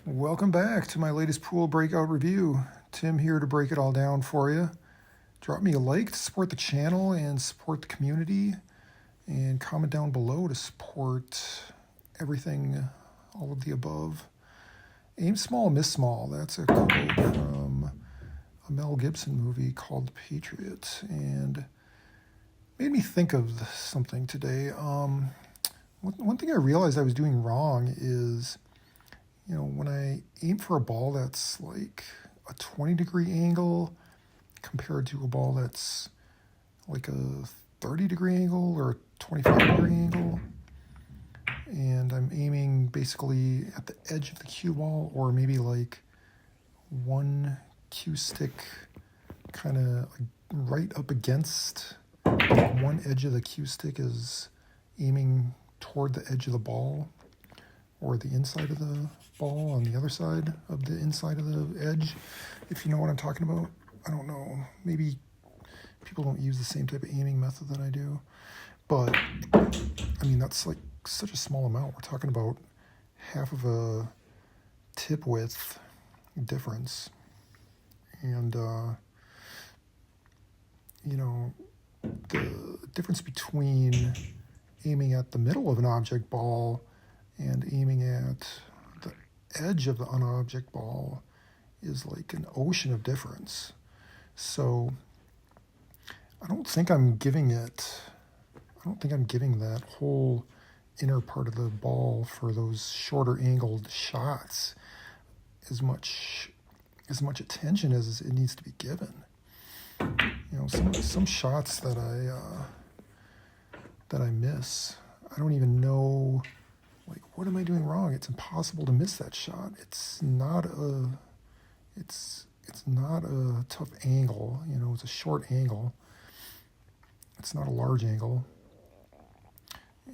Welcome back to my latest pool breakout review. Tim here to break it all down for you. Drop me a like to support the channel and support the community, and comment down below to support everything, all of the above. Aim small, miss small. That's a quote from a Mel Gibson movie called The Patriot, and made me think of something today. One thing I realized I was doing wrong is, when I aim for a ball that's like a 20-degree angle compared to a ball that's like a 30-degree angle or a 25-degree angle, and I'm aiming basically at the edge of the cue ball, or maybe like one cue stick kind of right up against, like one edge of the cue stick is aiming toward the edge of the ball, or the inside of the ball on the other side of the inside of the edge, if you know what I'm talking about. I don't know, maybe people don't use the same type of aiming method that I do, but I mean, that's like such a small amount. We're talking about half of a tip width difference, and the difference between aiming at the middle of an object ball and aiming at the edge of an object ball is like an ocean of difference. So I don't think I'm giving that whole inner part of the ball for those shorter angled shots as much attention as it needs to be given. Some shots that I miss, I don't even know, like, what am I doing wrong? It's impossible to miss that shot. It's not a tough angle. It's a short angle. It's not a large angle,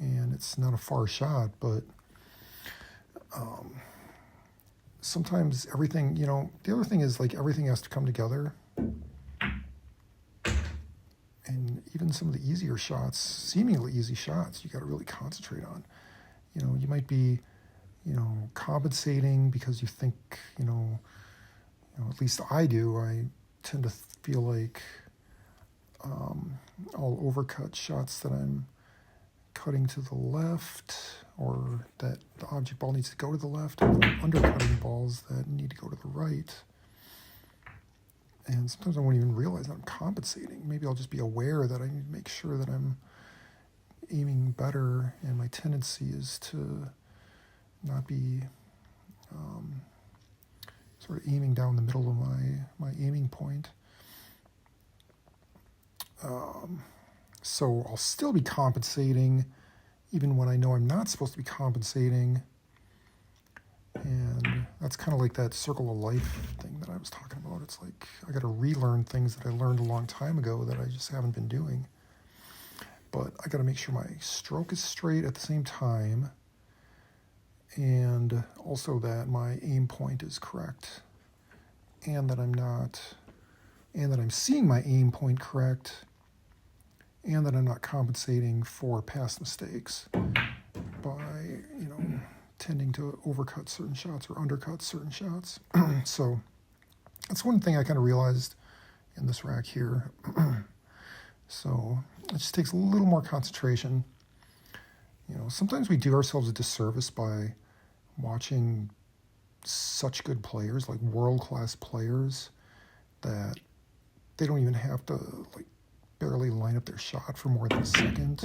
and it's not a far shot. But sometimes everything, the other thing is, like, everything has to come together. And even some of the easier shots, seemingly easy shots, you got to really concentrate on. You might be, compensating because you think, at least I do. I tend to feel like I'll overcut shots that I'm cutting to the left, or that the object ball needs to go to the left, and I'm undercutting balls that need to go to the right. And sometimes I won't even realize that I'm compensating. Maybe I'll just be aware that I need to make sure that I'm aiming better, and my tendency is to not be sort of aiming down the middle of my aiming point. So I'll still be compensating even when I know I'm not supposed to be compensating. And that's kind of like that circle of life thing that I was talking about. It's like I got to relearn things that I learned a long time ago that I just haven't been doing. But I got to make sure my stroke is straight at the same time, and also that my aim point is correct, and that I'm seeing my aim point correct, and that I'm not compensating for past mistakes by, tending to overcut certain shots or undercut certain shots. So that's one thing I kind of realized in this rack here. So it just takes a little more concentration. Sometimes we do ourselves a disservice by watching such good players, like world-class players, that they don't even have to, like, barely line up their shot for more than a second.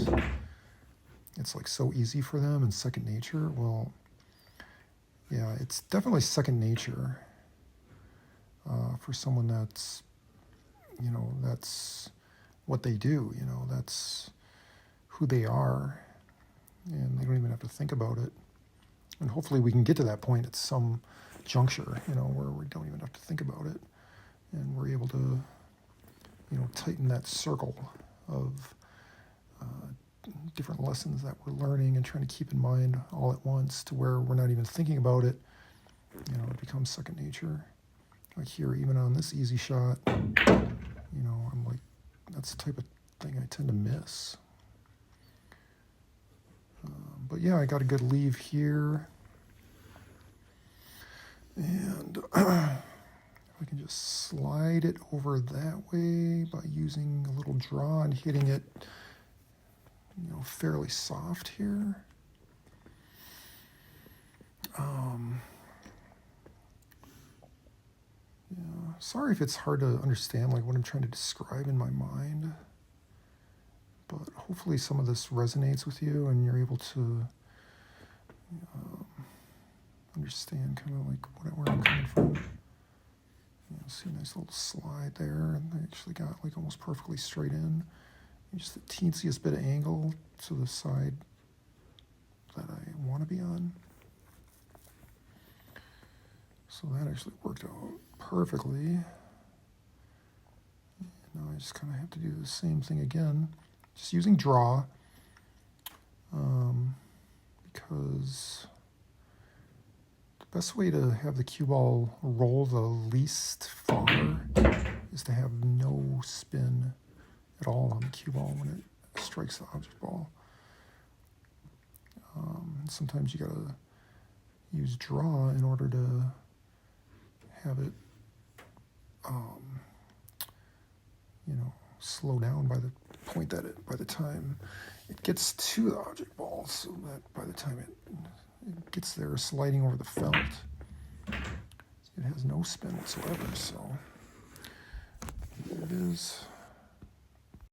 It's like so easy for them and second nature. Well, yeah, it's definitely second nature for someone that's what they do. That's who they are, and they don't even have to think about it. And hopefully we can get to that point at some juncture, where we don't even have to think about it, and we're able to, tighten that circle of different lessons that we're learning and trying to keep in mind all at once, to where we're not even thinking about it. It becomes second nature. Like here, even on this easy shot, I'm like, that's the type of thing I tend to miss. But yeah, I got a good leave here. And I can just slide it over that way by using a little draw and hitting it, fairly soft here. Yeah, sorry if it's hard to understand like what I'm trying to describe in my mind, but hopefully some of this resonates with you and you're able to understand kind of like where I'm coming from. See a nice little slide there, and I actually got like almost perfectly straight in. Just the teensiest bit of angle to the side that I want to be on. So that actually worked out perfectly. Now I just kind of have to do the same thing again, just using draw, because the best way to have the cue ball roll the least far is to have no spin at all on the cue ball when it strikes the object ball. Sometimes you gotta use draw in order to have it, slow down by the point that by the time it gets to the object ball, so that by the time it gets there sliding over the felt, it has no spin whatsoever. So here it is.